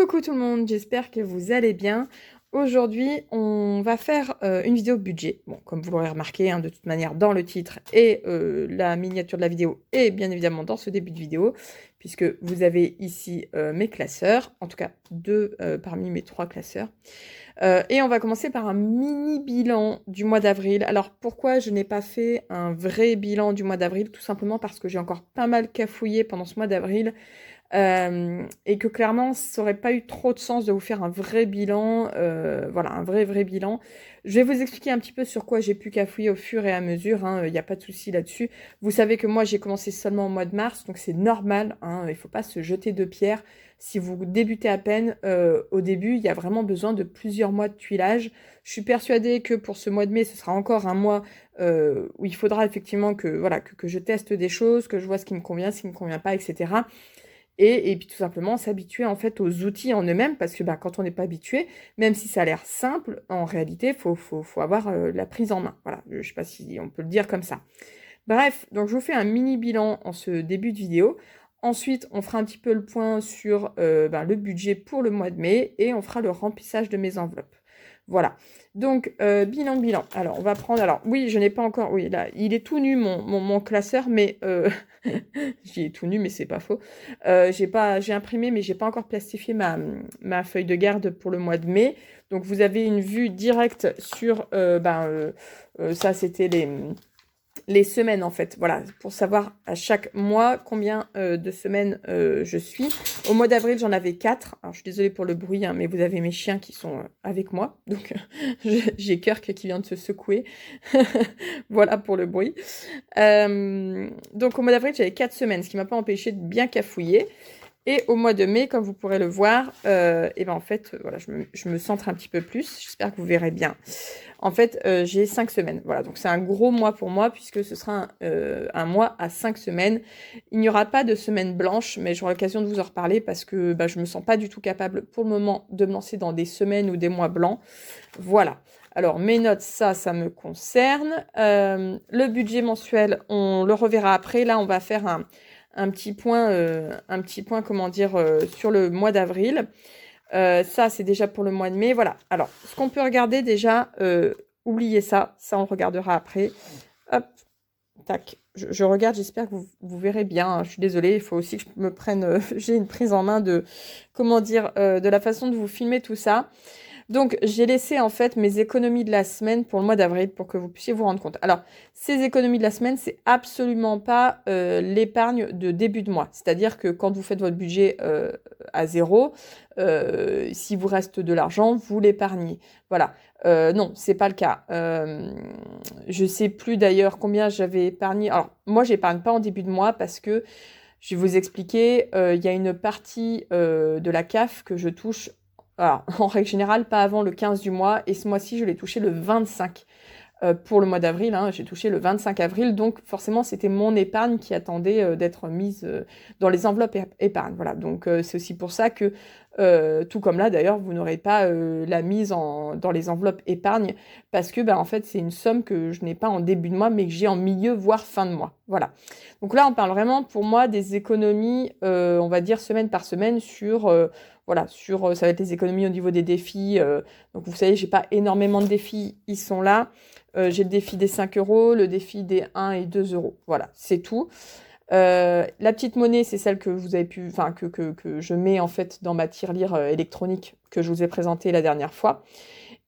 Coucou tout le monde, j'espère que vous allez bien. Aujourd'hui, on va faire une vidéo budget. Bon, comme vous l'aurez remarqué, hein, de toute manière, dans le titre et la miniature de la vidéo, et bien évidemment dans ce début de vidéo, puisque vous avez ici mes classeurs, en tout cas deux parmi mes trois classeurs. Et on va commencer par un mini bilan du mois d'avril. Alors pourquoi je n'ai pas fait un vrai bilan du mois d'avril? Tout simplement parce que j'ai encore pas mal cafouillé pendant ce mois d'avril. Et que clairement, ça n'aurait pas eu trop de sens de vous faire un vrai bilan, voilà, un vrai bilan. Je vais vous expliquer un petit peu sur quoi j'ai pu cafouiller au fur et à mesure, hein, il n'y a pas de souci là-dessus. Vous savez que moi, j'ai commencé seulement au mois de mars, donc c'est normal, hein, il ne faut pas se jeter de pierre. Si vous débutez à peine, au début, il y a vraiment besoin de plusieurs mois de tuilage. Je suis persuadée que pour ce mois de mai, ce sera encore un mois où il faudra effectivement que, voilà, que je teste des choses, que je vois ce qui me convient, ce qui ne me convient pas, etc. Et puis tout simplement s'habituer en fait aux outils en eux-mêmes parce que quand on n'est pas habitué, même si ça a l'air simple, en réalité, faut avoir la prise en main. Voilà, je ne sais pas si on peut le dire comme ça. Bref, donc je vous fais un mini bilan en ce début de vidéo. Ensuite, on fera un petit peu le point sur le budget pour le mois de mai et on fera le remplissage de mes enveloppes. Voilà. Donc, bilan. Alors, on va prendre... Alors, oui, je n'ai pas encore... Oui, là, il est tout nu, mon classeur, mais... J'y ai tout nu, mais c'est pas faux. J'ai imprimé, mais j'ai pas encore plastifié ma feuille de garde pour le mois de mai. Donc, vous avez une vue directe sur... ça, c'était les semaines en fait, voilà, pour savoir à chaque mois combien de semaines je suis. Au mois d'avril, j'en avais 4. Alors, je suis désolée pour le bruit, hein, mais vous avez mes chiens qui sont avec moi. Donc, j'ai Kirk qui vient de se secouer. Voilà pour le bruit. Donc, au mois d'avril, j'avais 4 semaines, ce qui m'a pas empêché de bien cafouiller. Et au mois de mai, comme vous pourrez le voir, en fait, voilà, je me centre un petit peu plus. J'espère que vous verrez bien. En fait, j'ai 5 semaines. Voilà, donc c'est un gros mois pour moi puisque ce sera un mois à 5 semaines. Il n'y aura pas de semaine blanche, mais j'aurai l'occasion de vous en reparler parce que je me sens pas du tout capable pour le moment de me lancer dans des semaines ou des mois blancs. Voilà. Alors, mes notes, ça me concerne. Le budget mensuel, on le reverra après. Là, on va faire un petit point, comment dire, sur le mois d'avril. Ça, c'est déjà pour le mois de mai. Voilà. Alors, ce qu'on peut regarder déjà, oubliez ça. Ça, on regardera après. Hop, tac. Je regarde, j'espère que vous verrez bien, hein. Je suis désolée, il faut aussi que je me prenne... j'ai une prise en main de, comment dire, de la façon de vous filmer tout ça. Donc, j'ai laissé en fait mes économies de la semaine pour le mois d'avril pour que vous puissiez vous rendre compte. Alors, ces économies de la semaine, c'est absolument pas l'épargne de début de mois. C'est-à-dire que quand vous faites votre budget à zéro, s'il vous reste de l'argent, vous l'épargnez. Voilà. Non, c'est pas le cas. Je sais plus d'ailleurs combien j'avais épargné. Alors, moi, j'épargne pas en début de mois parce que je vais vous expliquer, il y a une partie de la CAF que je touche. Alors, en règle générale, pas avant le 15 du mois. Et ce mois-ci, je l'ai touché le 25 pour le mois d'avril. Hein, j'ai touché le 25 avril. Donc, forcément, c'était mon épargne qui attendait d'être mise dans les enveloppes épargne. Voilà. Donc, c'est aussi pour ça que, tout comme là, d'ailleurs, vous n'aurez pas la mise dans les enveloppes épargne. Parce que, en fait, c'est une somme que je n'ai pas en début de mois, mais que j'ai en milieu, voire fin de mois. Voilà. Donc là, on parle vraiment, pour moi, des économies, on va dire, semaine par semaine sur... voilà, ça va être les économies au niveau des défis. Donc, vous savez, j'ai pas énormément de défis, ils sont là. J'ai le défi des 5 euros, le défi des 1 et 2 euros. Voilà, c'est tout. La petite monnaie, c'est celle que vous avez pu, enfin, que je mets en fait dans ma tirelire électronique que je vous ai présentée la dernière fois.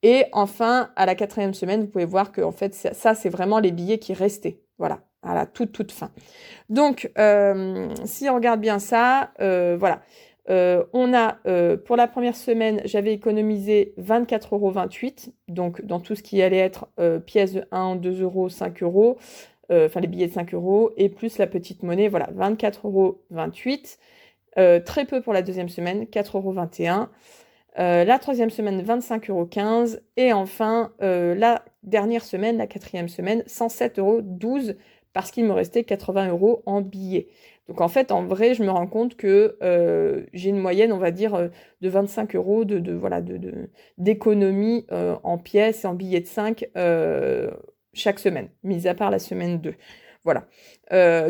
Et enfin, à la 4e semaine, vous pouvez voir que en fait, ça c'est vraiment les billets qui restaient. Voilà, à la toute fin. Donc, si on regarde bien ça, voilà. On a, pour la première semaine, j'avais économisé 24,28 €. Donc, dans tout ce qui allait être pièces de 1, 2 euros, 5 euros, enfin les billets de 5 euros, et plus la petite monnaie, voilà, 24,28 €. Très peu pour la deuxième semaine, 4,21 €. La troisième semaine, 25,15 € et enfin, la dernière semaine, la 4e semaine, 107,12 € parce qu'il me restait 80 € en billets. Donc en fait, en vrai, je me rends compte que j'ai une moyenne, on va dire, de 25 € d'économie en pièces et en billets de 5 chaque semaine, mis à part la semaine 2. Voilà.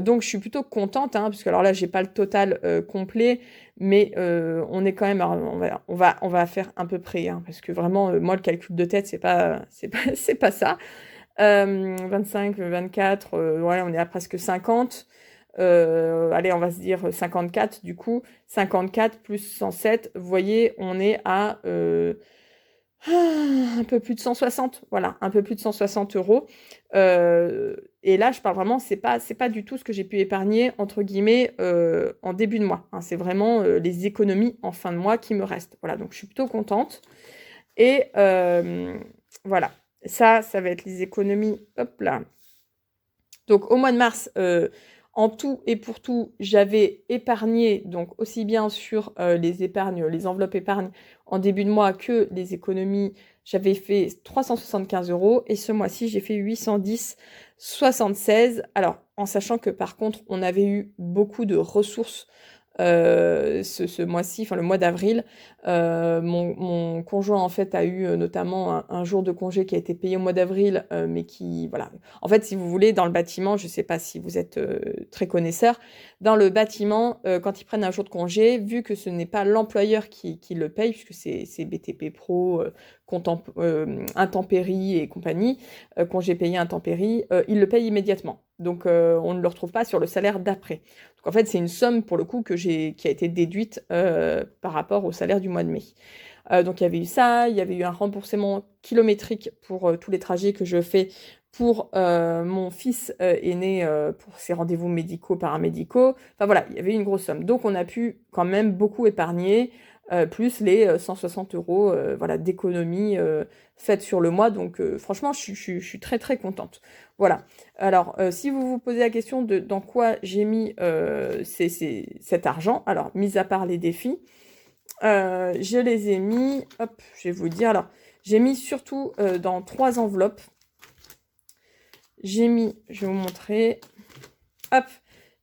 Donc, je suis plutôt contente, hein, parce que alors là, j'ai pas le total complet, mais on est quand même, on va faire à peu près, hein, parce que vraiment, moi, le calcul de tête, c'est pas ça. 25, 24, ouais, on est à presque 50. Allez, on va se dire 54 du coup. 54 plus 107, vous voyez, on est à un peu plus de 160. Voilà, un peu plus de 160 euros. Et là, je parle vraiment, c'est pas du tout ce que j'ai pu épargner, entre guillemets, en début de mois, hein. C'est vraiment les économies en fin de mois qui me restent. Voilà, donc je suis plutôt contente. Et voilà, ça va être les économies. Hop là. Donc au mois de mars, en tout et pour tout, j'avais épargné, donc aussi bien sur les épargnes, les enveloppes épargnes en début de mois que les économies, j'avais fait 375 euros et ce mois-ci, j'ai fait 810,76. Alors, en sachant que par contre, on avait eu beaucoup de ressources ce mois-ci, enfin le mois d'avril. Mon conjoint en fait a eu notamment un jour de congé qui a été payé au mois d'avril, mais qui, voilà. En fait, si vous voulez, dans le bâtiment, je ne sais pas si vous êtes très connaisseur, dans le bâtiment, quand ils prennent un jour de congé, vu que ce n'est pas l'employeur qui le paye, puisque c'est BTP Pro, intempéries et compagnie, congé payé intempéries, il le paye immédiatement. Donc, on ne le retrouve pas sur le salaire d'après. Donc, en fait, c'est une somme, pour le coup, qui a été déduite par rapport au salaire du mois de mai. Donc, il y avait eu ça, il y avait eu un remboursement kilométrique pour tous les trajets que je fais pour mon fils aîné, pour ses rendez-vous médicaux, paramédicaux. Enfin, voilà, il y avait une grosse somme. Donc, on a pu quand même beaucoup épargner, plus les 160 euros voilà, d'économie faites sur le mois. Donc, franchement, je suis très, très contente. Voilà. Alors, si vous vous posez la question de dans quoi j'ai mis cet argent, alors, mis à part les défis, je les ai mis, hop, je vais vous dire, alors, j'ai mis surtout dans 3 enveloppes. J'ai mis, je vais vous montrer, hop,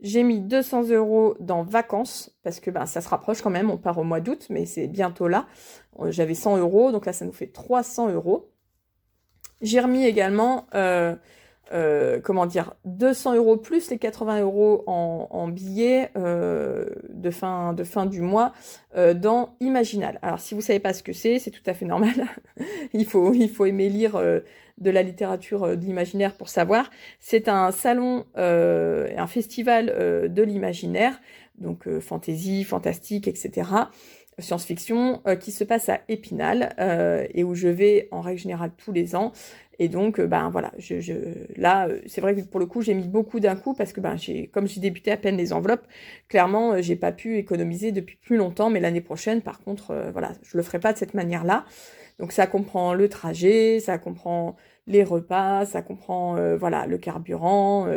j'ai mis 200 euros dans vacances, parce que ben, ça se rapproche quand même, on part au mois d'août, mais c'est bientôt là. J'avais 100 euros, donc là, ça nous fait 300 euros. J'ai remis également comment dire, 200 euros plus les 80 euros en billets de fin du mois dans Imaginal. Alors, si vous ne savez pas ce que c'est tout à fait normal. il faut aimer lire de la littérature de l'imaginaire pour savoir. C'est un salon, un festival de l'imaginaire, donc fantasy, fantastique, etc., science-fiction, qui se passe à Épinal et où je vais en règle générale tous les ans. Et donc, ben voilà, là, c'est vrai que pour le coup, j'ai mis beaucoup d'un coup parce que ben, comme j'ai débuté à peine les enveloppes, clairement, j'ai pas pu économiser depuis plus longtemps. Mais l'année prochaine, par contre, voilà, je le ferai pas de cette manière-là. Donc, ça comprend le trajet, ça comprend les repas, ça comprend voilà, le carburant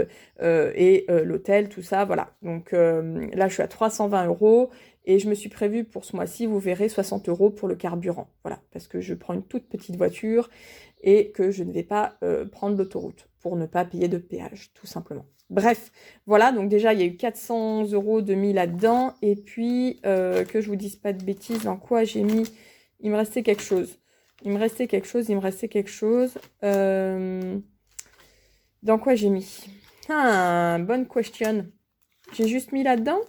et l'hôtel, tout ça, voilà. Donc là, je suis à 320 euros. Et je me suis prévue pour ce mois-ci, vous verrez, 60 euros pour le carburant. Voilà, parce que je prends une toute petite voiture et que je ne vais pas prendre l'autoroute pour ne pas payer de péage, tout simplement. Bref, voilà, donc déjà, il y a eu 400 euros de mis là-dedans. Et puis, que je vous dise pas de bêtises, dans quoi j'ai mis... Il me restait quelque chose. Dans quoi j'ai mis? Ah, bonne question. J'ai juste mis là-dedans?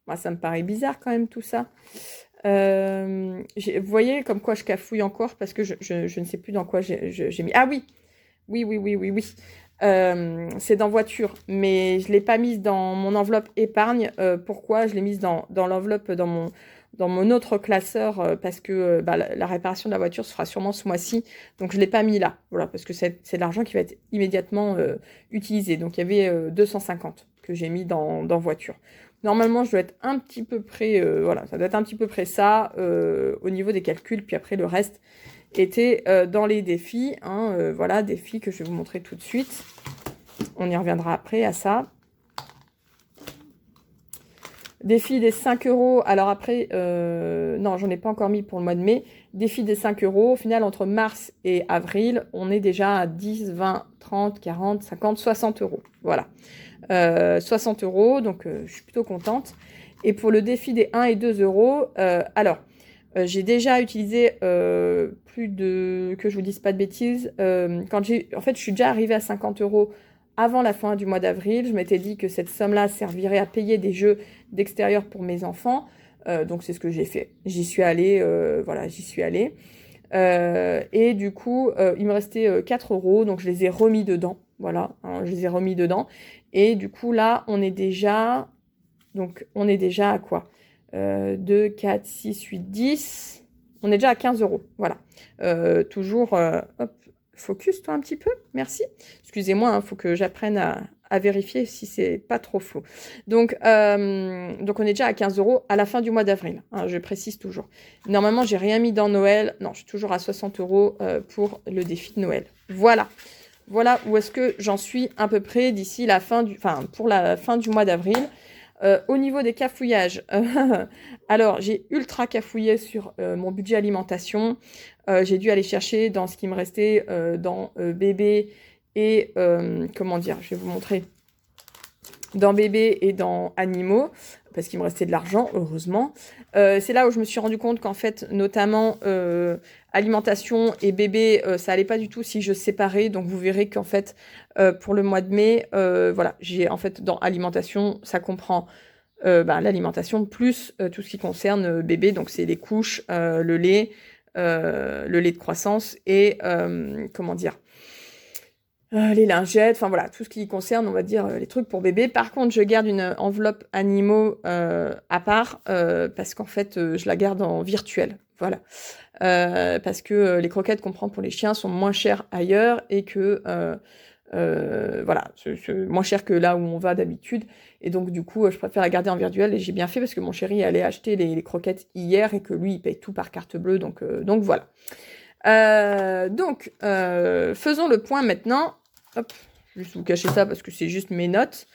Moi, ça me paraît bizarre quand même tout ça. Vous voyez comme quoi je cafouille encore parce que je ne sais plus dans quoi j'ai mis. Ah oui, oui. C'est dans voiture, mais je ne l'ai pas mise dans mon enveloppe épargne. Pourquoi? Je l'ai mise dans l'enveloppe, dans mon autre classeur, parce que bah, la réparation de la voiture se fera sûrement ce mois-ci. Donc je ne l'ai pas mis là. Voilà, parce que c'est de l'argent qui va être immédiatement utilisé. Donc il y avait 250 que j'ai mis dans voiture. Normalement, je dois être un petit peu près, voilà, ça doit être un petit peu près ça au niveau des calculs. Puis après, le reste était dans les défis. Hein, voilà, défis que je vais vous montrer tout de suite. On y reviendra après à ça. Défi des 5 euros. Alors après, non, j'en ai pas encore mis pour le mois de mai. Défi des 5 euros. Au final, entre mars et avril, on est déjà à 10, 20, 30, 40, 50, 60 euros. Voilà. 60 euros, donc je suis plutôt contente. Et pour le défi des 1 et 2 euros, alors, j'ai déjà utilisé plus de... que je vous dise pas de bêtises. En fait, je suis déjà arrivée à 50 euros avant la fin du mois d'avril. Je m'étais dit que cette somme-là servirait à payer des jeux d'extérieur pour mes enfants. Donc c'est ce que j'ai fait. J'y suis allée, voilà, j'y suis allée. Et du coup, il me restait 4 euros, donc je les ai remis dedans. Voilà, hein, je les ai remis dedans. Et du coup, là, on est déjà... Donc, on est déjà à quoi 2, 4, 6, 8, 10. On est déjà à 15 euros. Voilà. Toujours, hop, focus toi un petit peu. Merci. Excusez-moi, il faut que j'apprenne à vérifier si c'est pas trop flou. Donc on est déjà à 15 euros à la fin du mois d'avril. Hein, je précise toujours. Normalement, j'ai rien mis dans Noël. Non, je suis toujours à 60 euros pour le défi de Noël. Voilà. Voilà où est-ce que j'en suis à peu près d'ici la fin du... Enfin, pour la fin du mois d'avril. Au niveau des cafouillages, alors j'ai ultra cafouillé sur mon budget alimentation. J'ai dû aller chercher dans ce qui me restait dans bébé et comment dire, je vais vous montrer, dans bébé et dans animaux, parce qu'il me restait de l'argent, heureusement. C'est là où je me suis rendu compte qu'en fait, notamment alimentation et bébé, ça allait pas du tout si je séparais. Donc vous verrez qu'en fait, pour le mois de mai, voilà, j'ai en fait dans alimentation, ça comprend l'alimentation plus tout ce qui concerne bébé. Donc c'est les couches, le lait de croissance et comment dire, les lingettes, enfin voilà, tout ce qui concerne, on va dire, les trucs pour bébé. Par contre, je garde une enveloppe animaux à part, parce qu'en fait, je la garde en virtuel. Voilà. Parce que les croquettes qu'on prend pour les chiens sont moins chères ailleurs et que, voilà, c'est moins cher que là où on va d'habitude. Et donc, du coup, je préfère la garder en virtuel. Et j'ai bien fait parce que mon chéri allait acheter les croquettes hier et que lui, il paye tout par carte bleue. Donc voilà. Faisons le point maintenant. Hop, je vais juste vous cacher ça parce que c'est juste mes notes.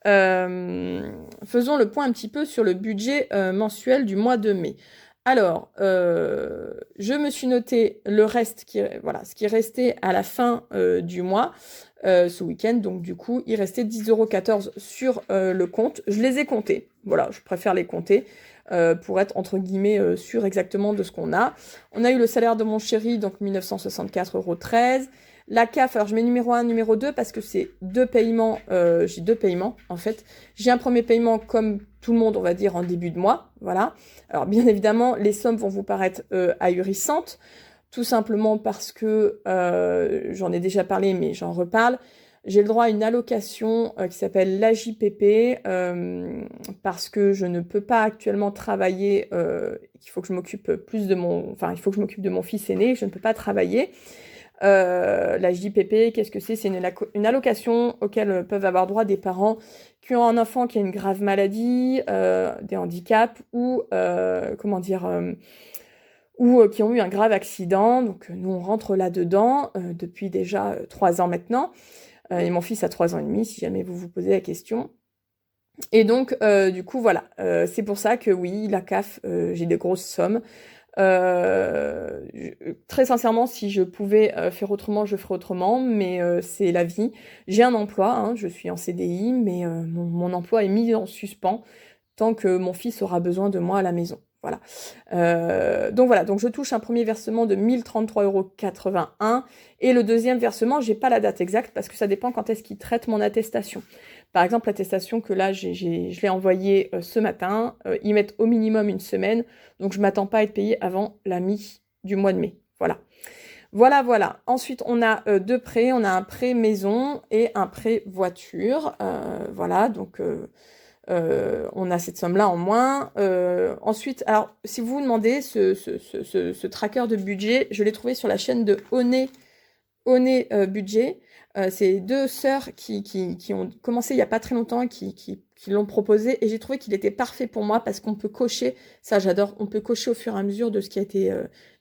Faisons le point un petit peu sur le budget mensuel du mois de mai. Alors, je me suis noté le reste, ce qui restait à la fin du mois, ce week-end. Donc, du coup, il restait 10,14 € sur le compte. Je les ai comptés. Voilà, je préfère les compter pour être, entre guillemets, sûr exactement de ce qu'on a. On a eu le salaire de mon chéri, donc 1964,13 €. La CAF, alors je mets numéro 1, numéro 2 parce que c'est deux paiements, j'ai deux paiements en fait. J'ai un premier paiement comme tout le monde, on va dire, en début de mois, voilà. Alors bien évidemment, les sommes vont vous paraître ahurissantes, tout simplement parce que, j'en ai déjà parlé mais j'en reparle, j'ai le droit à une allocation qui s'appelle l'AJPP parce que je ne peux pas actuellement travailler, il faut que je m'occupe plus de il faut que je m'occupe de mon fils aîné, je ne peux pas travailler. La JPP, qu'est-ce que c'est? C'est une allocation auquel peuvent avoir droit des parents qui ont un enfant qui a une grave maladie, des handicaps ou qui ont eu un grave accident. Donc nous on rentre là-dedans depuis déjà 3 ans maintenant. Et mon fils a 3 ans et demi, si jamais vous vous posez la question. Et donc du coup voilà, c'est pour ça que oui, la CAF, j'ai des grosses sommes. Très sincèrement, si je pouvais faire autrement, je ferais autrement, mais c'est la vie. J'ai un emploi, hein, je suis en CDI, mais mon emploi est mis en suspens tant que mon fils aura besoin de moi à la maison. Voilà. Donc je touche un premier versement de 1033,81 € et le deuxième versement, j'ai pas la date exacte parce que ça dépend quand est-ce qu'ils traitent mon attestation. Par exemple, l'attestation que là, je l'ai envoyée ce matin, ils mettent au minimum une semaine, donc je m'attends pas à être payée avant la mi du mois de mai. Voilà. Voilà. Ensuite, on a deux prêts. On a un prêt maison et un prêt voiture. Voilà, donc on a cette somme-là en moins. Ensuite, alors, si vous vous demandez, ce tracker de budget, je l'ai trouvé sur la chaîne de Onet Budget. C'est deux sœurs qui ont commencé il n'y a pas très longtemps et qui l'ont proposé. Et j'ai trouvé qu'il était parfait pour moi parce qu'on peut cocher, ça j'adore, on peut cocher au fur et à mesure de ce qui a été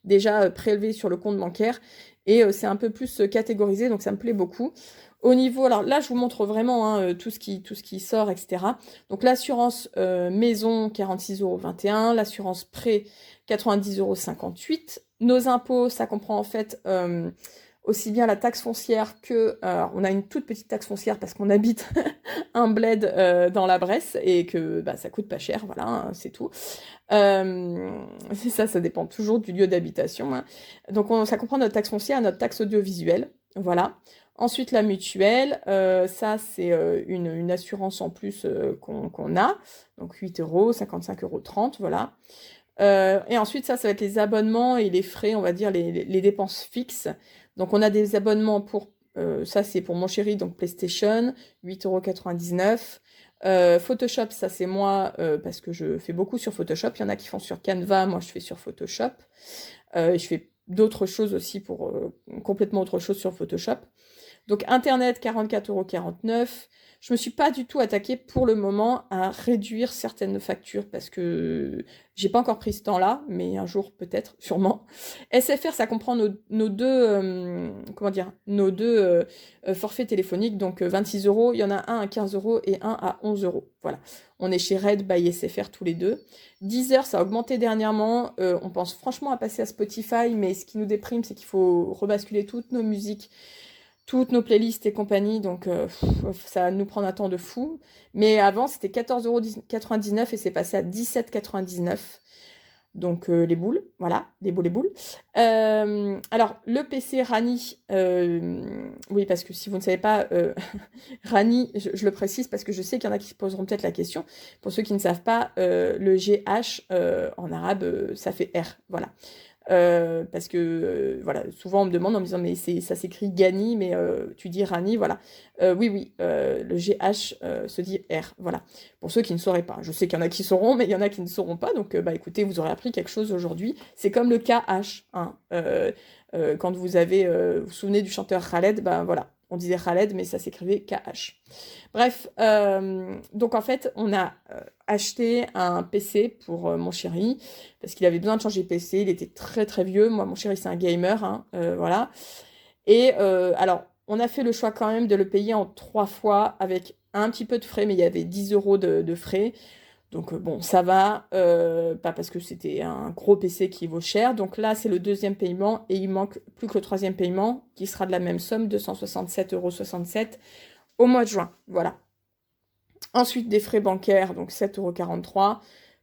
déjà prélevé sur le compte bancaire. Et c'est un peu plus catégorisé, donc ça me plaît beaucoup. Au niveau, alors là, je vous montre vraiment hein, tout ce qui sort, etc. Donc l'assurance maison, 46,21 €. L'assurance prêt, 90,58 €. Nos impôts, ça comprend en fait aussi bien la taxe foncière que... on a une toute petite taxe foncière parce qu'on habite un bled dans la Bresse et que ça coûte pas cher, voilà, hein, c'est tout. C'est ça dépend toujours du lieu d'habitation. Hein. Donc ça comprend notre taxe foncière et notre taxe audiovisuelle. Voilà. Ensuite, la mutuelle, ça, c'est une assurance en plus qu'on a. Donc 8 euros, 55,30 €, voilà. Et ensuite, ça va être les abonnements et les frais, on va dire les dépenses fixes. Donc, on a des abonnements pour, ça c'est pour mon chéri, donc PlayStation, 8,99 €. Photoshop, ça c'est moi, parce que je fais beaucoup sur Photoshop. Il y en a qui font sur Canva, moi je fais sur Photoshop. Je fais d'autres choses aussi pour complètement autre chose sur Photoshop. Donc Internet, 44,49 €. Je me suis pas du tout attaquée pour le moment à réduire certaines factures parce que j'ai pas encore pris ce temps-là, mais un jour peut-être, sûrement. SFR, ça comprend nos deux, comment dire, nos deux forfaits téléphoniques, donc 26 €. Il y en a un à 15 € et un à 11 €. Voilà. On est chez Red by SFR tous les deux. Deezer, ça a augmenté dernièrement. On pense franchement à passer à Spotify, mais ce qui nous déprime, c'est qu'il faut rebasculer toutes nos musiques, toutes nos playlists et compagnie, donc ça va nous prendre un temps de fou. Mais avant, c'était 14,99 € et c'est passé à 17,99 €. Donc les boules, voilà, les boules, les boules. Alors, le PC Rani, oui, parce que si vous ne savez pas, Rani, je le précise parce que je sais qu'il y en a qui se poseront peut-être la question. Pour ceux qui ne savent pas, le GH en arabe, ça fait R, voilà. Parce que voilà, souvent on me demande en me disant mais ça s'écrit Gani, mais tu dis Rani, voilà. Oui, le GH se dit R, voilà. Pour ceux qui ne sauraient pas, je sais qu'il y en a qui sauront, mais il y en a qui ne sauront pas, donc bah écoutez, vous aurez appris quelque chose aujourd'hui. C'est comme le KH, hein. Quand vous vous souvenez du chanteur Khaled, bah voilà, on disait Khaled, mais ça s'écrivait KH. Bref, donc en fait, on a acheté un PC pour mon chéri, parce qu'il avait besoin de changer de PC, il était très très vieux, moi mon chéri c'est un gamer, hein, voilà. Et alors, on a fait le choix quand même de le payer en 3 fois, avec un petit peu de frais, mais il y avait 10 € de frais. Donc bon, ça va, pas parce que c'était un gros PC qui vaut cher. Donc là, c'est le deuxième paiement et il manque plus que le troisième paiement qui sera de la même somme, 267,67 € au mois de juin. Voilà. Ensuite, des frais bancaires, donc 7,43 €.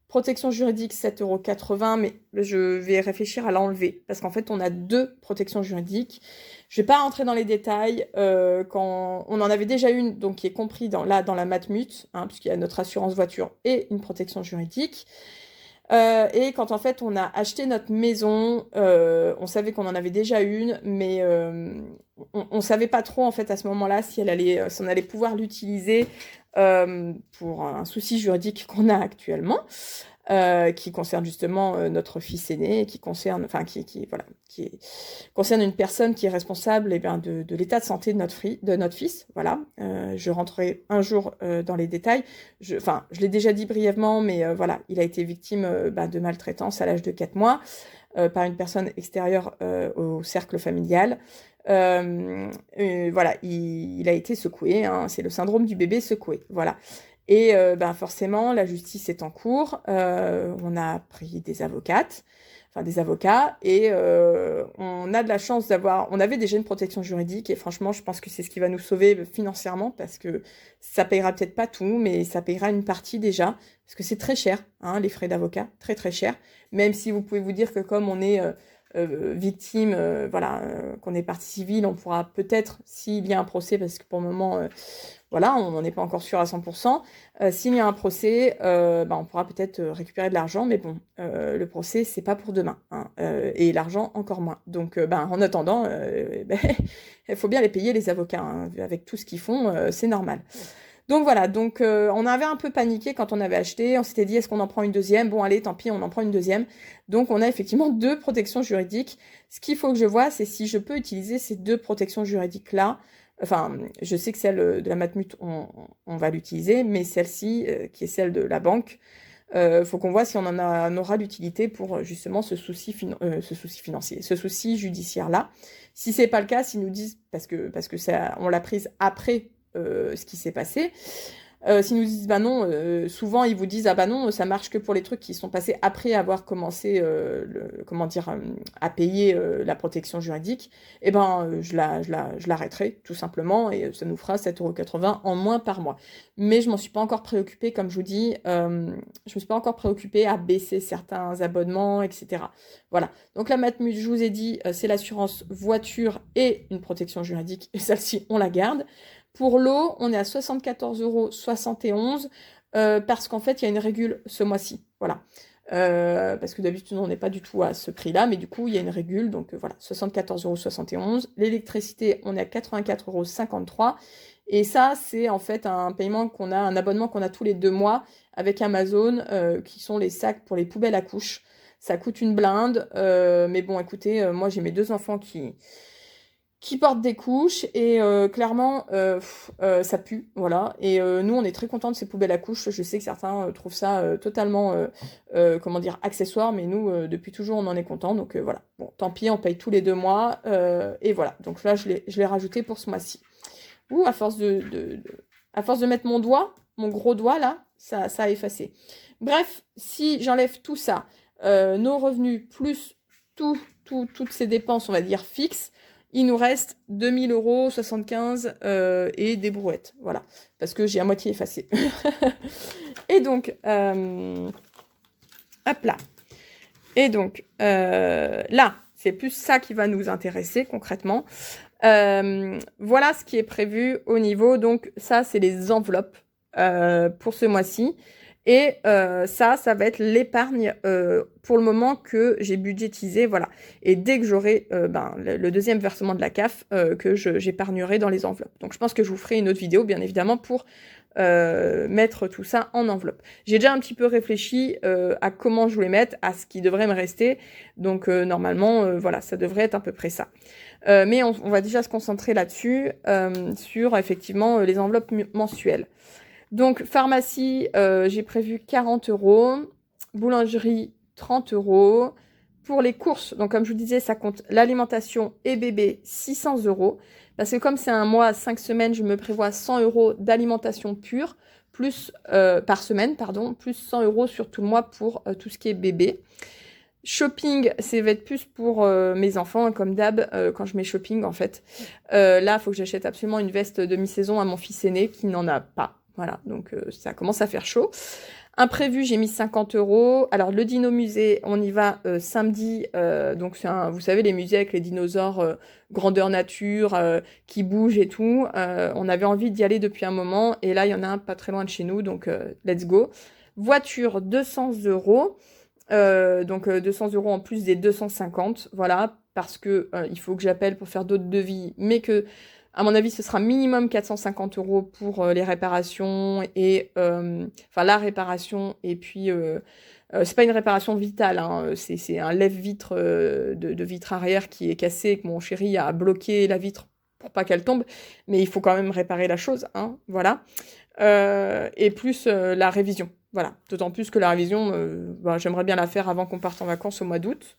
Protection juridique, 7,80 €, mais je vais réfléchir à l'enlever parce qu'en fait, on a deux protections juridiques. Je ne vais pas rentrer dans les détails. Quand on en avait déjà une, donc qui est compris dans la Matmut, hein, puisqu'il y a notre assurance voiture et une protection juridique. Et quand en fait on a acheté notre maison, on savait qu'on en avait déjà une, mais on savait pas trop en fait à ce moment-là si on allait pouvoir l'utiliser pour un souci juridique qu'on a actuellement, qui concerne justement notre fils aîné, et qui concerne, enfin voilà, concerne une personne qui est responsable de l'état de santé de notre fils. Voilà, je rentrerai un jour dans les détails. Je l'ai déjà dit brièvement, mais voilà, il a été victime de maltraitance à l'âge de 4 mois par une personne extérieure au cercle familial. Voilà, il a été secoué, hein, c'est le syndrome du bébé secoué, voilà. Et forcément, la justice est en cours. On a pris des avocats, et on a de la chance on avait déjà une protection juridique, et franchement, je pense que c'est ce qui va nous sauver financièrement, parce que ça payera peut-être pas tout, mais ça payera une partie déjà, parce que c'est très cher, hein, les frais d'avocat, très très cher, même si vous pouvez vous dire que comme on est victime, qu'on est partie civile, on pourra peut-être, s'il y a un procès, parce que pour le moment, voilà, on n'en est pas encore sûr à 100%, s'il y a un procès, on pourra peut-être récupérer de l'argent, mais bon, le procès, c'est pas pour demain, hein, et l'argent encore moins. Donc, en attendant, il faut bien les payer, les avocats, hein, avec tout ce qu'ils font, c'est normal. Donc voilà, on avait un peu paniqué quand on avait acheté, on s'était dit est-ce qu'on en prend une deuxième? Bon allez, tant pis, on en prend une deuxième. Donc on a effectivement deux protections juridiques. Ce qu'il faut que je vois, c'est si je peux utiliser ces deux protections juridiques-là. Enfin, je sais que celle de la Matmut, on va l'utiliser, mais celle-ci, qui est celle de la banque, faut qu'on voit si on en aura l'utilité pour justement ce souci financier, ce souci judiciaire-là. Si c'est pas le cas, s'ils nous disent, parce que ça, on l'a prise après ce qui s'est passé, S'ils nous disent bah non, souvent ils vous disent ah bah non, ça marche que pour les trucs qui sont passés après avoir commencé comment dire à payer la protection juridique, et ben je l'arrêterai tout simplement et ça nous fera 7,80 € en moins par mois. Mais je m'en suis pas encore préoccupée, comme je vous dis, je me suis pas encore préoccupée à baisser certains abonnements, etc. Voilà. Donc la Matmut, je vous ai dit, c'est l'assurance voiture et une protection juridique, et celle-ci on la garde. Pour l'eau, on est à 74,71 € parce qu'en fait, il y a une régule ce mois-ci. Voilà. Parce que d'habitude, on n'est pas du tout à ce prix-là, mais du coup, il y a une régule. Donc voilà, 74,71 €. L'électricité, on est à 84,53 €. Et ça, c'est en fait un paiement qu'on a, un abonnement qu'on a tous les 2 mois avec Amazon, qui sont les sacs pour les poubelles à couches. Ça coûte une blinde, mais bon, écoutez, moi j'ai mes 2 enfants qui portent des couches et clairement ça pue, voilà. Et nous on est très contents de ces poubelles à couches. Je sais que certains trouvent ça totalement comment dire accessoire, mais nous depuis toujours on en est contents, donc voilà. Bon, tant pis, on paye tous les 2 mois et voilà. Donc là je l'ai rajouté pour ce mois-ci. Ouh, à force de mettre mon doigt, mon gros doigt là, ça a effacé. Bref, si j'enlève tout ça, nos revenus plus toutes ces dépenses, on va dire fixes, il nous reste 2075 € et des brouettes. Voilà. Parce que j'ai à moitié effacé. Et donc, hop là. Et donc, là, c'est plus ça qui va nous intéresser concrètement. Voilà ce qui est prévu au niveau. Donc, ça, c'est les enveloppes pour ce mois-ci. Et ça va être l'épargne pour le moment que j'ai budgétisé, voilà. Et dès que j'aurai le deuxième versement de la CAF, que j'épargnerai dans les enveloppes. Donc je pense que je vous ferai une autre vidéo, bien évidemment, pour mettre tout ça en enveloppe. J'ai déjà un petit peu réfléchi à comment je voulais mettre, à ce qui devrait me rester. Donc normalement, voilà, ça devrait être à peu près ça. Mais on va déjà se concentrer là-dessus, sur effectivement les enveloppes mensuelles. Donc, pharmacie, j'ai prévu 40 €. Boulangerie, 30 €. Pour les courses, donc comme je vous disais, ça compte l'alimentation et bébé, 600 €. Parce que comme c'est un mois à 5 semaines, je me prévois 100 € d'alimentation pure, plus par semaine, pardon, plus 100 € sur tout le mois pour tout ce qui est bébé. Shopping, ça va être plus pour mes enfants, comme d'hab, quand je mets shopping, en fait. Là, il faut que j'achète absolument une veste demi-saison à mon fils aîné qui n'en a pas. Voilà, donc ça commence à faire chaud. Imprévu, j'ai mis 50 €. Alors, le dino musée, on y va samedi. Donc, vous savez, les musées avec les dinosaures grandeur nature, qui bougent et tout. On avait envie d'y aller depuis un moment. Et là, il y en a un pas très loin de chez nous. Donc, let's go. Voiture, 200 €. Donc 200 € en plus des 250, voilà, parce que il faut que j'appelle pour faire d'autres devis, mais que, à mon avis, ce sera minimum 450 € pour les réparations et enfin la réparation et puis c'est pas une réparation vitale, hein, c'est un lève-vitre de vitre arrière qui est cassé et que mon chéri a bloqué la vitre pour pas qu'elle tombe, mais il faut quand même réparer la chose, hein, voilà. Et plus la révision. Voilà, d'autant plus que la révision, j'aimerais bien la faire avant qu'on parte en vacances au mois d'août.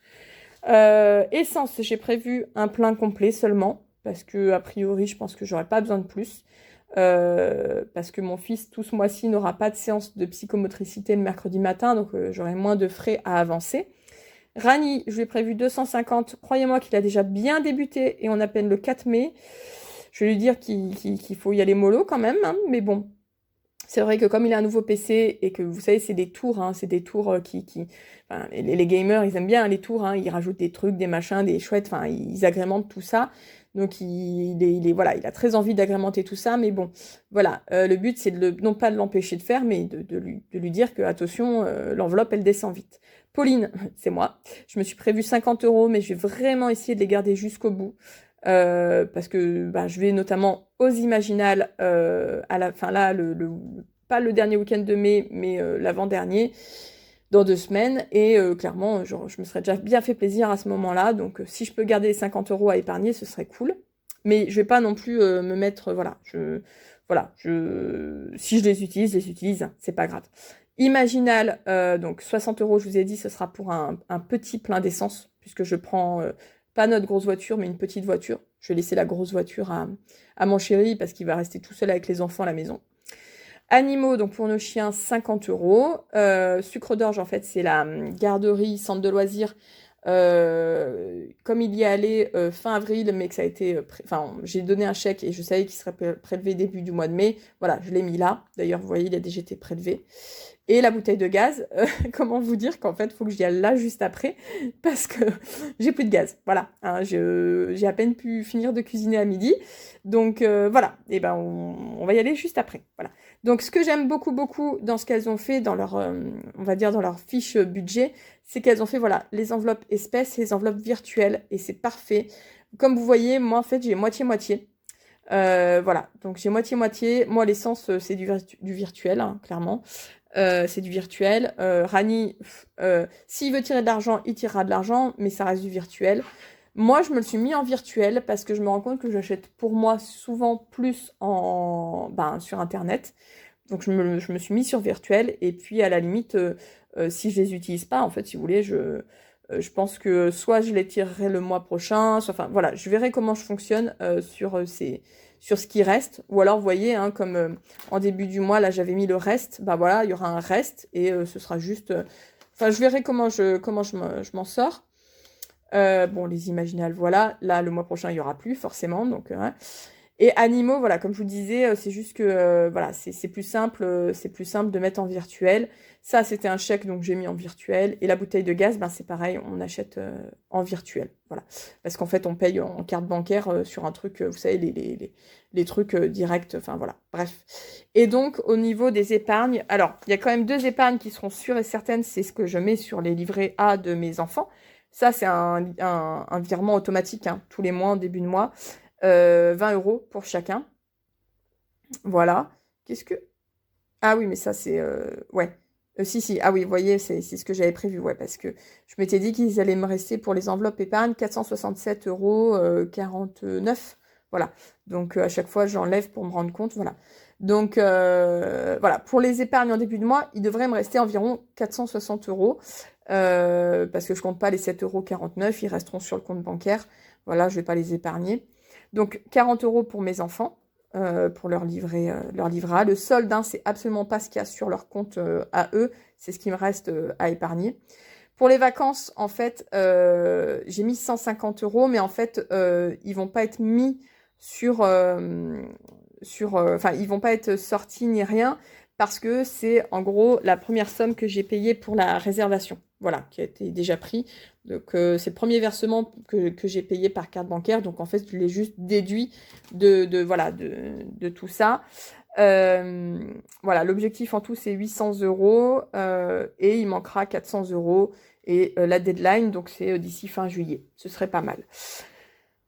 Essence, j'ai prévu un plein complet seulement, parce que a priori, je pense que j'aurai pas besoin de plus. Parce que mon fils, tout ce mois-ci, n'aura pas de séance de psychomotricité le mercredi matin, donc j'aurai moins de frais à avancer. Rani, je lui ai prévu 250. Croyez-moi qu'il a déjà bien débuté et on appelle le 4 mai. Je vais lui dire qu'il faut y aller mollo quand même, hein, mais bon. C'est vrai que comme il a un nouveau PC et que vous savez, c'est des tours, hein, c'est des tours enfin, les gamers, ils aiment bien les tours, hein, ils rajoutent des trucs, des machins, des chouettes, enfin, ils agrémentent tout ça. Donc, voilà, il a très envie d'agrémenter tout ça, mais bon, voilà, le but, c'est non pas de l'empêcher de faire, mais de lui dire que, attention, l'enveloppe, elle descend vite. Pauline, c'est moi, je me suis prévu 50 €, mais je vais vraiment essayer de les garder jusqu'au bout. Parce que je vais notamment aux Imaginales à la fin là, pas le dernier week-end de mai, mais l'avant-dernier, dans 2 semaines. Et clairement, je me serais déjà bien fait plaisir à ce moment-là. Donc si je peux garder les 50 € à épargner, ce serait cool. Mais je vais pas non plus me mettre, si je les utilise, c'est pas grave. Imaginal, donc 60 €, je vous ai dit, ce sera pour un petit plein d'essence, puisque je prends pas notre grosse voiture, mais une petite voiture. Je vais laisser la grosse voiture à mon chéri, parce qu'il va rester tout seul avec les enfants à la maison. Animaux, donc pour nos chiens, 50 euros. Sucre d'orge, en fait, c'est la garderie, centre de loisirs. Comme il y est allé fin avril, mais que ça a été... Enfin, j'ai donné un chèque et je savais qu'il serait prélevé début du mois de mai. Voilà, je l'ai mis là. D'ailleurs, vous voyez, il a déjà été prélevé. Et la bouteille de gaz, comment vous dire qu'en fait, il faut que j'y aille là juste après, parce que j'ai plus de gaz. Voilà, hein, j'ai à peine pu finir de cuisiner à midi. Donc voilà, et ben on va y aller juste après. Voilà. Donc ce que j'aime beaucoup, beaucoup dans ce qu'elles ont fait, dans leur, on va dire dans leur fiche budget, c'est qu'elles ont fait voilà, les enveloppes espèces et les enveloppes virtuelles. Et c'est parfait. Comme vous voyez, moi en fait, j'ai moitié-moitié. Voilà, donc j'ai moitié-moitié. Moi, l'essence, c'est du virtuel, hein, clairement. C'est du virtuel. Rani, s'il veut tirer de l'argent, il tirera de l'argent, mais ça reste du virtuel. Moi, je me le suis mis en virtuel parce que je me rends compte que j'achète pour moi souvent plus sur Internet. Donc, je me suis mis sur virtuel. Et puis, à la limite, si je les utilise pas, en fait, si vous voulez, je pense que soit je les tirerai le mois prochain, soit, enfin, voilà, je verrai comment je fonctionne sur ce qui reste. Ou alors, vous voyez, hein, comme en début du mois, là, j'avais mis le reste. Bah voilà, il y aura un reste et ce sera juste... Enfin, je verrai comment je m'en sors. Bon, les imaginales, voilà. Là, le mois prochain, il n'y aura plus, forcément. Donc, ouais. Et animaux, voilà, comme je vous disais, c'est juste que voilà, c'est plus simple de mettre en virtuel. Ça, c'était un chèque, donc j'ai mis en virtuel. Et la bouteille de gaz, ben c'est pareil, on achète en virtuel, voilà. Parce qu'en fait, on paye en carte bancaire sur un truc, vous savez, les trucs directs, enfin voilà, bref. Et donc, au niveau des épargnes, alors, il y a quand même 2 épargnes qui seront sûres et certaines, c'est ce que je mets sur les livrets A de mes enfants. Ça, c'est un virement automatique, hein, tous les mois, en début de mois. 20 euros pour chacun. Voilà. Qu'est-ce que... Ah oui, mais ça, c'est... Ouais. Si. Ah oui, vous voyez, c'est ce que j'avais prévu. Ouais, parce que je m'étais dit qu'ils allaient me rester pour les enveloppes épargne 467 euros 49. Voilà. Donc, à chaque fois, j'enlève pour me rendre compte. Voilà. Donc, voilà. Pour les épargnes en début de mois, il devrait me rester environ 460 euros. Parce que je compte pas les 7,49 €. Ils resteront sur le compte bancaire. Voilà, je vais pas les épargner. Donc 40 euros pour mes enfants, pour leur livret A. Le solde, hein, c'est absolument pas ce qu'il y a sur leur compte à eux, c'est ce qui me reste à épargner. Pour les vacances, en fait, j'ai mis 150 euros, mais en fait, ils vont pas être mis enfin, ils vont pas être sortis ni rien, parce que c'est en gros la première somme que j'ai payée pour la réservation. Voilà, qui a été déjà pris. Donc, c'est le premier versement que j'ai payé par carte bancaire. Donc, en fait, je l'ai juste déduit de tout ça. Voilà, l'objectif en tout, c'est 800 euros. Et il manquera 400 euros. Et la deadline, donc, c'est d'ici fin juillet. Ce serait pas mal.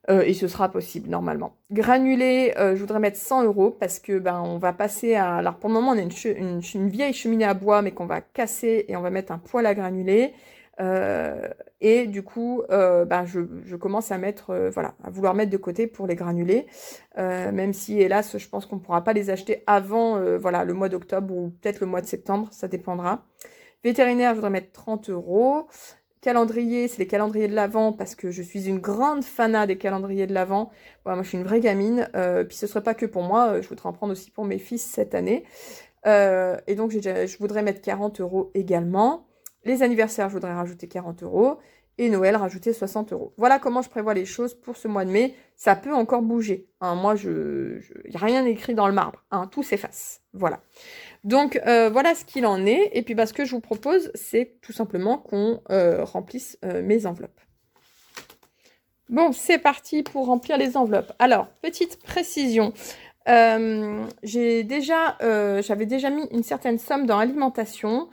Et ce sera possible normalement. Granulé, je voudrais mettre 100 euros parce que on va passer à... Alors pour le moment, on a une vieille cheminée à bois, mais qu'on va casser et on va mettre un poêle à granulés. Et du coup, je commence à mettre, voilà, à vouloir mettre de côté pour les granulés. Même si, hélas, je pense qu'on ne pourra pas les acheter avant voilà, le mois d'octobre ou peut-être le mois de septembre, ça dépendra. Vétérinaire, je voudrais mettre 30 euros. Calendrier, c'est les calendriers de l'Avent parce que je suis une grande fanat des calendriers de l'Avent. Voilà, moi, je suis une vraie gamine. Puis ce ne serait pas que pour moi, je voudrais en prendre aussi pour mes fils cette année. Et donc, je voudrais mettre 40 euros également. Les anniversaires, je voudrais rajouter 40 euros. Et Noël, rajouter 60 euros. Voilà comment je prévois les choses pour ce mois de mai. Ça peut encore bouger. Hein. Moi, il n'y a rien écrit dans le marbre. Hein. Tout s'efface. Voilà. Donc, voilà ce qu'il en est. Et puis, ce que je vous propose, c'est tout simplement qu'on remplisse mes enveloppes. Bon, c'est parti pour remplir les enveloppes. Alors, petite précision. J'avais déjà mis une certaine somme dans alimentation.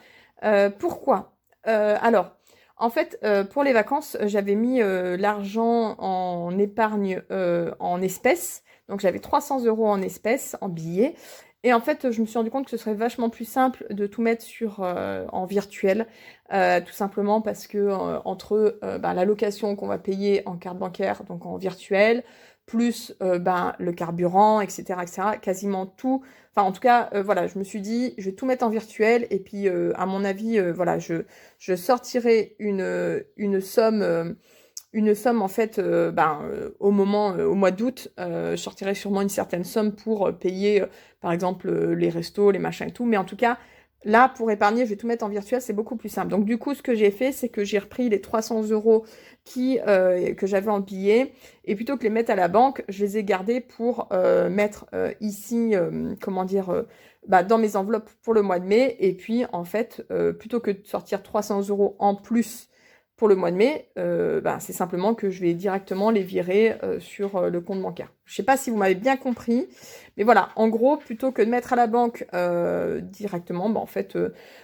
Pourquoi alors, en fait, pour les vacances, j'avais mis l'argent en épargne en espèces. Donc, j'avais 300 euros en espèces, en billets. Et en fait, je me suis rendu compte que ce serait vachement plus simple de tout mettre en virtuel, tout simplement parce que entre la location qu'on va payer en carte bancaire, donc en virtuel, plus le carburant, etc., quasiment tout. Enfin, en tout cas, voilà, je me suis dit, je vais tout mettre en virtuel et puis, à mon avis, voilà, je sortirai une somme une somme en fait, au mois d'août, je sortirai sûrement une certaine somme pour payer, par exemple, les restos, les machins et tout. Mais en tout cas, là, pour épargner, je vais tout mettre en virtuel, c'est beaucoup plus simple. Donc du coup, ce que j'ai fait, c'est que j'ai repris les 300 € que j'avais en billets. Et plutôt que les mettre à la banque, je les ai gardés pour mettre ici, dans mes enveloppes pour le mois de mai. Et puis, en fait, plutôt que de sortir 300 € en plus pour le mois de mai, c'est simplement que je vais directement les virer sur le compte bancaire. Je ne sais pas si vous m'avez bien compris, mais voilà, en gros, plutôt que de mettre à la banque directement,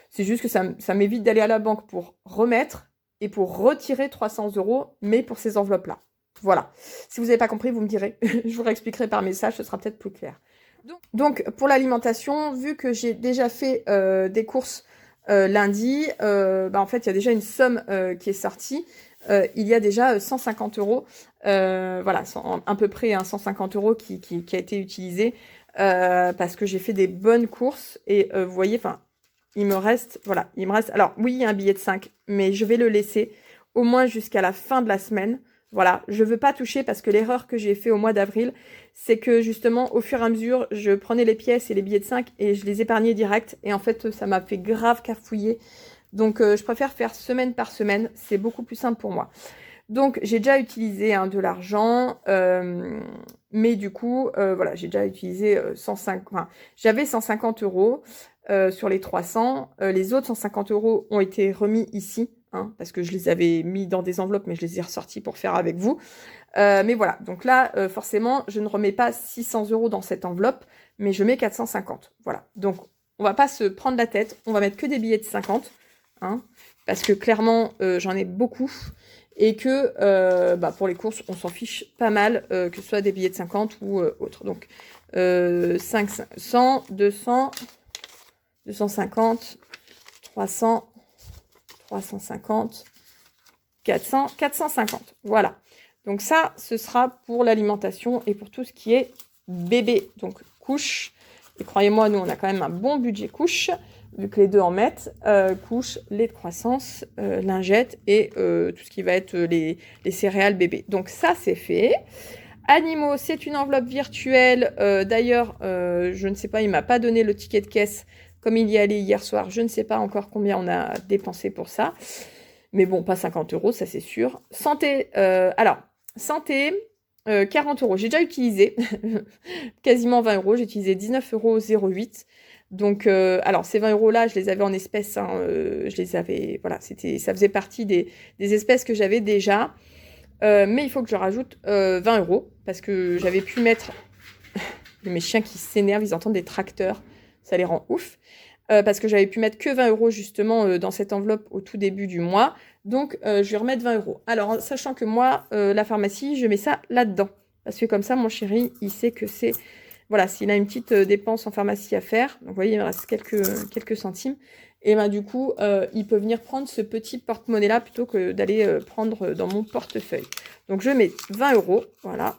c'est juste que ça m'évite d'aller à la banque pour remettre et pour retirer 300 €, mais pour ces enveloppes-là. Voilà. Si vous n'avez pas compris, vous me direz. Je vous réexpliquerai par message, ce sera peut-être plus clair. Donc, pour l'alimentation, vu que j'ai déjà fait des courses lundi, en fait, il y a déjà une somme qui est sortie. Il y a déjà 150 €, voilà, à peu près 150 € qui a été utilisé parce que j'ai fait des bonnes courses. Et vous voyez, enfin, il me reste, alors oui, il y a un billet de 5, mais je vais le laisser au moins jusqu'à la fin de la semaine. Voilà, je veux pas toucher parce que l'erreur que j'ai fait au mois d'avril, c'est que justement, au fur et à mesure, je prenais les pièces et les billets de 5 et je les épargnais direct. Et en fait, ça m'a fait grave cafouiller. Donc, je préfère faire semaine par semaine. C'est beaucoup plus simple pour moi. Donc, j'ai déjà utilisé de l'argent. Mais du coup, voilà, j'ai déjà utilisé 150... Enfin, j'avais 150 € sur les 300. Les autres 150 € ont été remis ici. Parce que je les avais mis dans des enveloppes, mais je les ai ressortis pour faire avec vous. Mais voilà, donc là, forcément, je ne remets pas 600 € dans cette enveloppe, mais je mets 450. Voilà, donc on va pas se prendre la tête, on va mettre que des billets de 50, parce que clairement, j'en ai beaucoup, et que pour les courses, on s'en fiche pas mal, que ce soit des billets de 50 ou autres. Donc 500, 200, 250, 300... 350, 400, 450. Voilà. Donc ça, ce sera pour l'alimentation et pour tout ce qui est bébé. Donc couche. Et croyez-moi, nous, on a quand même un bon budget couche, vu que les deux en mettent. Couche, lait de croissance, lingettes et tout ce qui va être les céréales bébé. Donc ça, c'est fait. Animaux, c'est une enveloppe virtuelle. D'ailleurs, je ne sais pas, il ne m'a pas donné le ticket de caisse. Comme il y allait hier soir, je ne sais pas encore combien on a dépensé pour ça. Mais bon, pas 50 €, ça c'est sûr. Santé, santé, 40 €. J'ai déjà utilisé quasiment 20 €. J'ai utilisé 19,08 €. Donc, alors ces 20 € là, je les avais en espèces. Je les avais, voilà, ça faisait partie des espèces que j'avais déjà. Mais il faut que je rajoute 20 € parce que j'avais pu mettre... Mes chiens qui s'énervent, ils entendent des tracteurs. Ça les rend ouf. Parce que j'avais pu mettre que 20 € justement dans cette enveloppe au tout début du mois. Donc, je vais remettre 20 €. Alors, sachant que moi, la pharmacie, je mets ça là-dedans. Parce que comme ça, mon chéri, il sait que c'est... Voilà, s'il a une petite dépense en pharmacie à faire, donc vous voyez, il me reste quelques centimes. Et du coup, il peut venir prendre ce petit porte-monnaie-là plutôt que d'aller prendre dans mon portefeuille. Donc, je mets 20 €. Voilà.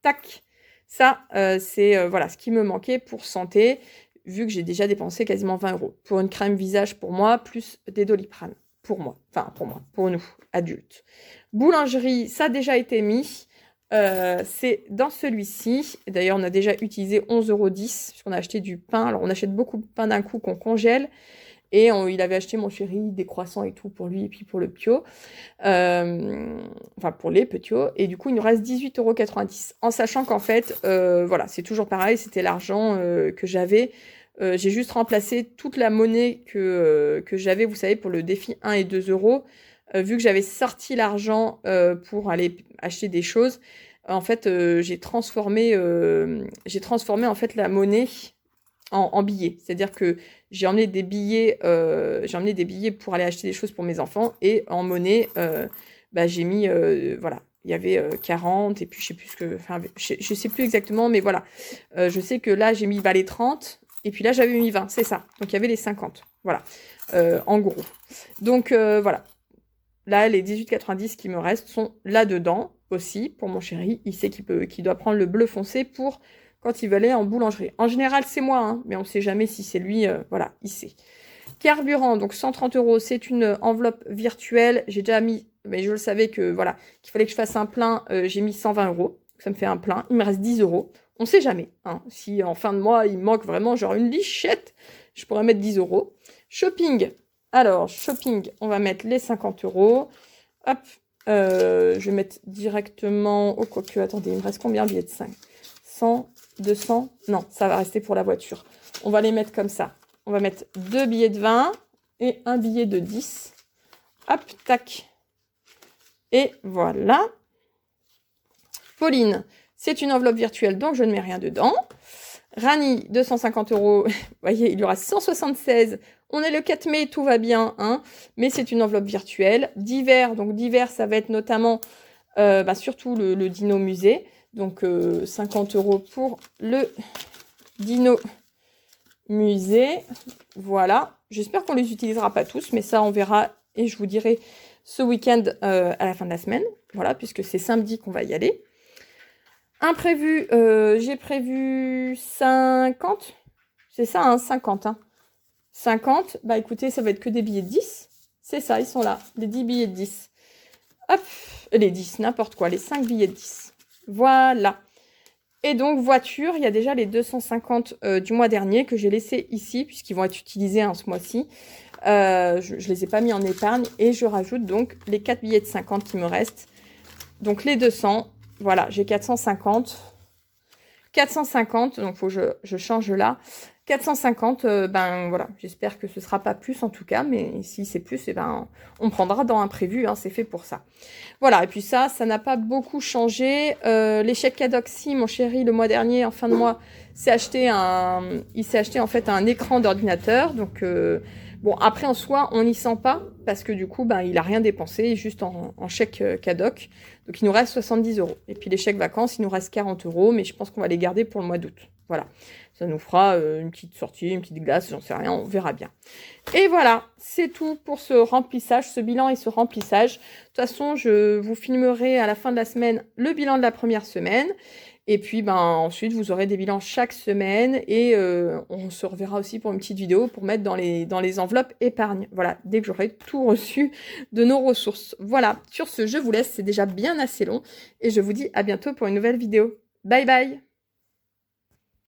Tac. Ça, c'est voilà, ce qui me manquait pour santé, vu que j'ai déjà dépensé quasiment 20 € pour une crème visage pour moi, plus des Doliprane pour moi. Enfin, pour nous, adultes. Boulangerie, ça a déjà été mis. C'est dans celui-ci. D'ailleurs, on a déjà utilisé 11,10 €, puisqu'on a acheté du pain. Alors, on achète beaucoup de pain d'un coup qu'on congèle. Et il avait acheté, mon chéri, des croissants et tout pour lui et puis pour le Pio. Enfin, pour les Petio. Et du coup, il nous reste 18,90 €. En sachant qu'en fait, voilà, c'est toujours pareil. C'était l'argent que j'avais. J'ai juste remplacé toute la monnaie que j'avais, vous savez, pour le défi 1 et 2 €. Vu que j'avais sorti l'argent pour aller acheter des choses, en fait, j'ai transformé en fait la monnaie en billets. C'est-à-dire que j'ai emmené des billets pour aller acheter des choses pour mes enfants, et en monnaie, j'ai mis, voilà, il y avait 40, et puis je sais plus je sais plus exactement, mais voilà. Je sais que là, j'ai mis les 30, et puis là, j'avais mis 20, c'est ça. Donc, il y avait les 50, voilà, en gros. Donc, voilà. Là, les 18,90 qui me restent sont là-dedans aussi, pour mon chéri. Il sait qu'il doit prendre le bleu foncé pour... quand il veut aller en boulangerie. En général, c'est moi, mais on ne sait jamais si c'est lui. Voilà, il sait. Carburant, donc 130 €, c'est une enveloppe virtuelle. J'ai déjà mis mais je le savais que voilà, qu'il fallait que je fasse un plein, j'ai mis 120 €. Ça me fait un plein. Il me reste 10 €. On sait jamais. Hein. Si en fin de mois, il me manque vraiment genre une lichette, je pourrais mettre 10 €. Shopping. Alors, shopping, on va mettre les 50 €. Hop. Je vais mettre directement... Oh, quoique, attendez, il me reste combien de billets de 5 100, 200 Non, ça va rester pour la voiture. On va les mettre comme ça. On va mettre 2 billets de 20 et un billet de 10. Hop, tac. Et voilà. Pauline, c'est une enveloppe virtuelle, donc je ne mets rien dedans. Rani, 250 €. Vous voyez, il y aura 176. On est le 4 mai, tout va bien. Hein, mais c'est une enveloppe virtuelle. Divers, donc divers, ça va être notamment, surtout le Dino Musée. Donc 50 € pour le Dino Musée. Voilà. J'espère qu'on les utilisera pas tous, mais ça, on verra. Et je vous dirai ce week-end à la fin de la semaine. Voilà, puisque c'est samedi qu'on va y aller. Imprévu, j'ai prévu 50. C'est ça, hein, 50. Hein. 50, bah écoutez, ça va être que des billets de 10. C'est ça, ils sont là, les 10 billets de 10. Hop, les 10, n'importe quoi, les 5 billets de 10. Voilà. Et donc, voiture, il y a déjà les 250 du mois dernier que j'ai laissés ici, puisqu'ils vont être utilisés hein, ce mois-ci. Je ne les ai pas mis en épargne. Et je rajoute donc les 4 billets de 50 qui me restent. Donc, les 200. Voilà, j'ai 450. 450, donc il faut que je change là. 450, ben voilà, j'espère que ce ne sera pas plus en tout cas, mais si c'est plus, on prendra dans imprévu, hein, c'est fait pour ça. Voilà, et puis ça n'a pas beaucoup changé. Les chèques Cadoxy, mon chéri, le mois dernier, en fin de mois, il s'est acheté en fait un écran d'ordinateur, donc... Bon, après, en soi, on n'y sent pas, parce que du coup, il n'a rien dépensé, juste en chèque cadoc. Donc, il nous reste 70 €. Et puis, les chèques vacances, il nous reste 40 €, mais je pense qu'on va les garder pour le mois d'août. Voilà. Ça nous fera une petite sortie, une petite glace, j'en sais rien, on verra bien. Et voilà, c'est tout pour ce remplissage, ce bilan et ce remplissage. De toute façon, je vous filmerai à la fin de la semaine le bilan de la première semaine. Et puis, ensuite, vous aurez des bilans chaque semaine et on se reverra aussi pour une petite vidéo pour mettre dans les enveloppes épargne. Voilà, dès que j'aurai tout reçu de nos ressources. Voilà, sur ce, je vous laisse, c'est déjà bien assez long et je vous dis à bientôt pour une nouvelle vidéo. Bye bye!